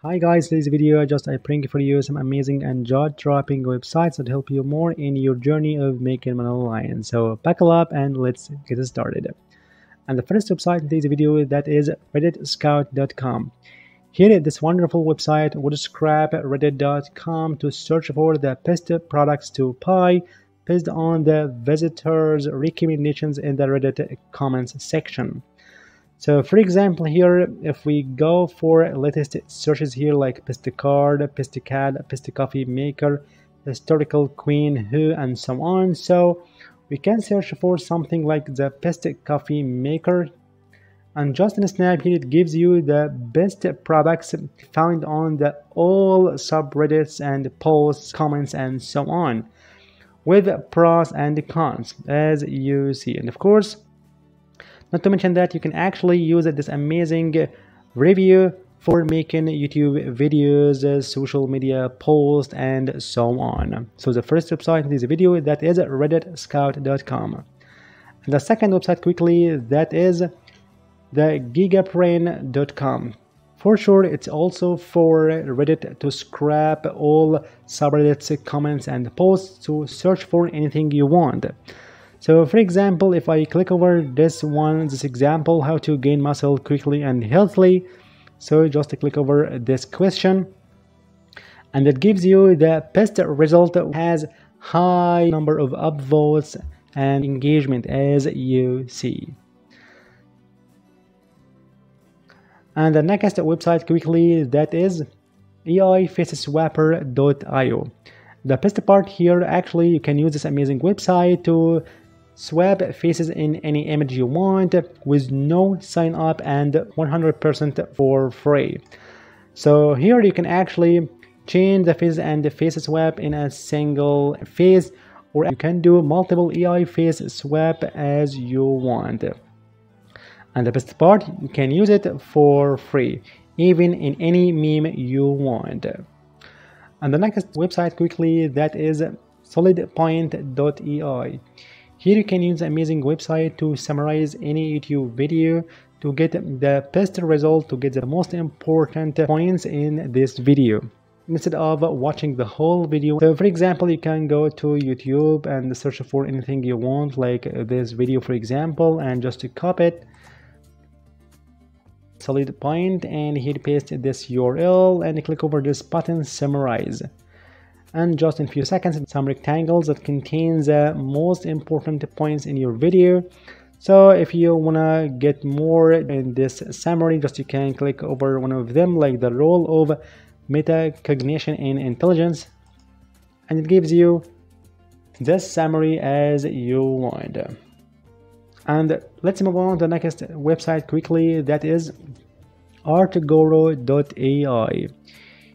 Hi guys, today's video I bring for you some amazing and jaw-dropping websites that help you more in your journey of making money online. So buckle up and let's get started. And the first website in today's video that is redditscout.com. Here this wonderful website would scrap reddit.com to search for the best products to buy based on the visitors' recommendations in the Reddit comments section. So for example, here if we go for latest searches here like best card, best cat, best coffee maker, historical queen, who, and so on. So we can search for something like the best coffee maker, and just in a snap here it gives you the best products found on the all subreddits and posts, comments, and so on, with pros and cons as you see. And of course, not to mention that you can actually use this amazing review for making YouTube videos, social media posts, and so on. So the first website in this video that is redditscout.com. And the second website quickly that is the gigabrain.com. For sure, it's also for Reddit to scrap all subreddits, comments, and posts to search for anything you want. So for example, if I click over this example, how to gain muscle quickly and healthily, so just click over this question and it gives you the best result that has high number of upvotes and engagement as you see. And the next website quickly that is AIFaceSwapper.io. The best part here, actually you can use this amazing website to swap faces in any image you want with no sign up and 100% for free. So here you can actually change the face and the face swap in a single face, or you can do multiple AI face swap as you want. And the best part, you can use it for free, even in any meme you want. And the next website quickly that is Solidpoint.ai. Here you can use an amazing website to summarize any YouTube video to get the best result, to get the most important points in this video instead of watching the whole video. So for example, you can go to YouTube and search for anything you want, like this video for example, and just to copy it, Solidpoint, and here paste this URL and click over this button, summarize. And just in a few seconds, some rectangles that contains the most important points in your video. So if you wanna get more in this summary, just you can click over one of them, like the role of metacognition in intelligence, and it gives you this summary as you want. And let's move on to the next website quickly, that is Artoro.ai.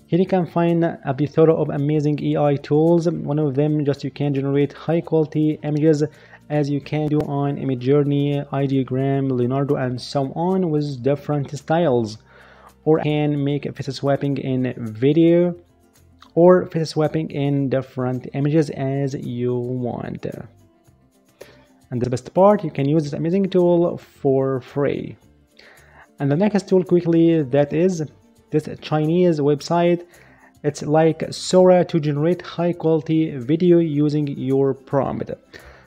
Here you can find a plethora of amazing AI tools. One of them, just you can generate high quality images as you can do on Imaginify, Ideogram, Leonardo, and so on with different styles. Or you can make face swapping in video or face swapping in different images as you want. And the best part, you can use this amazing tool for free. And the next tool quickly that is this Chinese website. It's like Sora to generate high quality video using your prompt.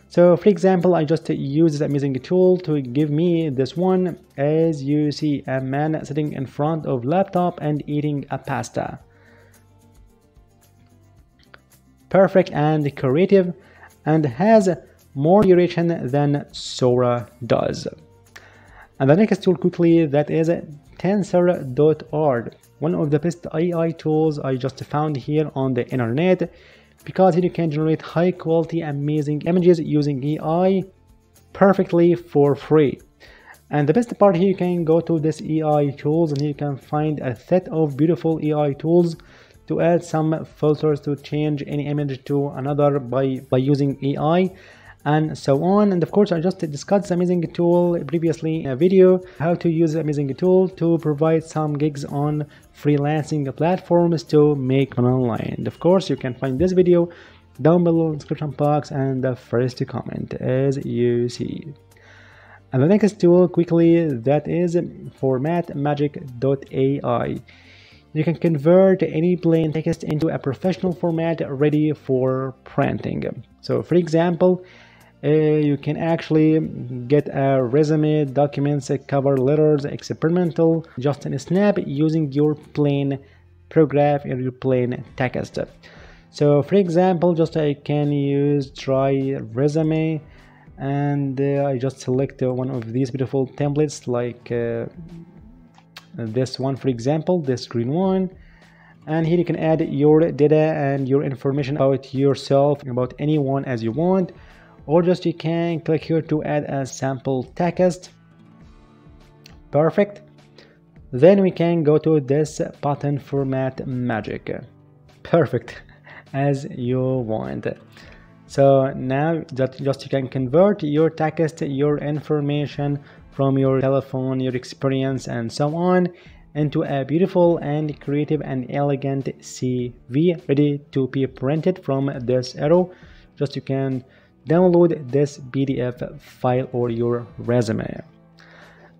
So for example, I just use this amazing tool to give me this one. As you see, a man sitting in front of laptop and eating a pasta. Perfect and creative, and has more duration than Sora does. And the next tool quickly that is Tensor.org, one of the best AI tools I just found here on the internet, because here you can generate high quality amazing images using AI perfectly for free. And the best part, here you can go to this AI tools and here you can find a set of beautiful AI tools to add some filters to change any image to another by using AI, and so on. And of course, I just discussed this amazing tool previously in a video, how to use the amazing tool to provide some gigs on freelancing platforms to make money online. And of course, you can find this video down below in the description box and the first comment as you see. And the next tool quickly that is FormatMagic.ai. You can convert any plain text into a professional format ready for printing. So for example, you can actually get a resume, documents, cover letters, experimental, just in a snap using your plain paragraph or your plain text. So for example, just I can use try resume, and I just select one of these beautiful templates like this one, for example, this green one, and here you can add your data and your information about yourself, about anyone as you want, or just you can click here to add a sample text. Perfect. Then we can go to this button, FormatMagic. Perfect, as you want. So now that just you can convert your text, your information from your telephone, your experience, and so on, into a beautiful and creative and elegant CV ready to be printed from this arrow. Just you can download this PDF file or your resume.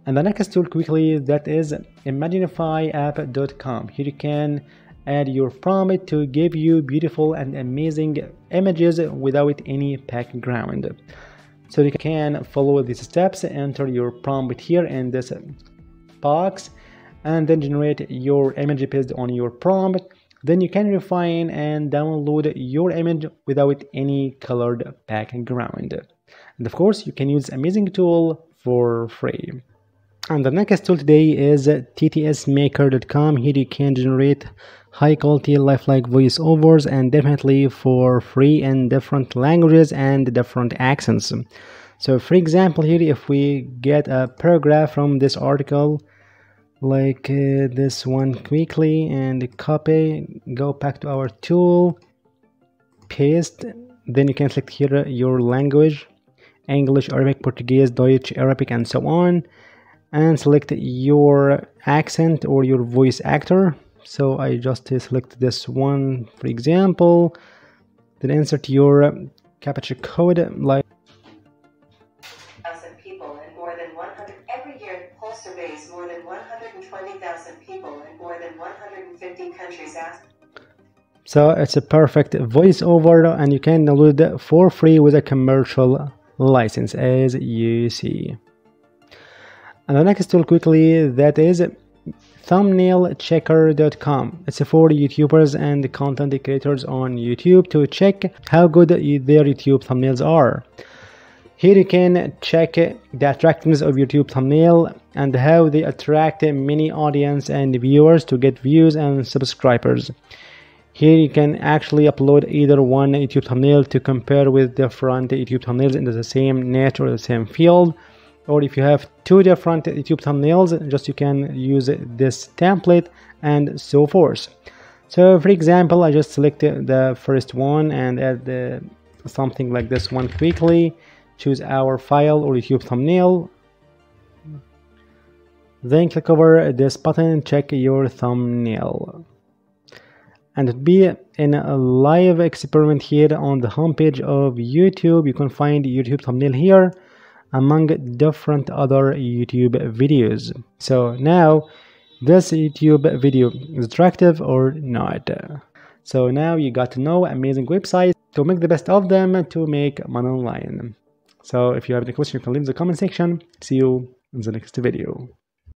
And the next tool quickly, that is Imaginify Here you can add your prompt to give you beautiful and amazing images without any background. So you can follow these steps, enter your prompt here in this box, and then generate your image based on your prompt. Then you can refine and download your image without any colored background. And of course, you can use amazing tool for free. And the next tool today is TSMmaker.com. Here you can generate high quality lifelike voiceovers, and definitely for free in different languages and different accents. So for example, here if we get a paragraph from this article like this one quickly and copy, go back to our tool, paste, then you can select here your language, English, Arabic, Portuguese, Deutsch, Arabic, and so on, and select your accent or your voice actor. So I just select this one, for example, then insert your captcha code like people and more than 100 every year. Pulse surveys more than 120,000 people in more than 150 countries asked. So it's a perfect voiceover, and you can download it for free with a commercial license, as you see. And the next tool quickly, that is thumbnailchecker.com. It's for YouTubers and content creators on YouTube to check how good their YouTube thumbnails are. Here you can check the attractiveness of YouTube thumbnail and how they attract many audience and viewers to get views and subscribers. Here you can actually upload either one YouTube thumbnail to compare with different YouTube thumbnails in the same niche or the same field. Or if you have two different YouTube thumbnails, just you can use this template and so forth. So for example, I just selected the first one and add something like this one quickly. Choose our file or YouTube thumbnail. Then click over this button and check your thumbnail. And it'll be in a live experiment here on the homepage of YouTube. You can find YouTube thumbnail here among different other YouTube videos. So now this YouTube video is attractive or not. So now you got to know amazing websites to make the best of them to make money online. So if you have any question, you can leave in the comment section. See you in the next video.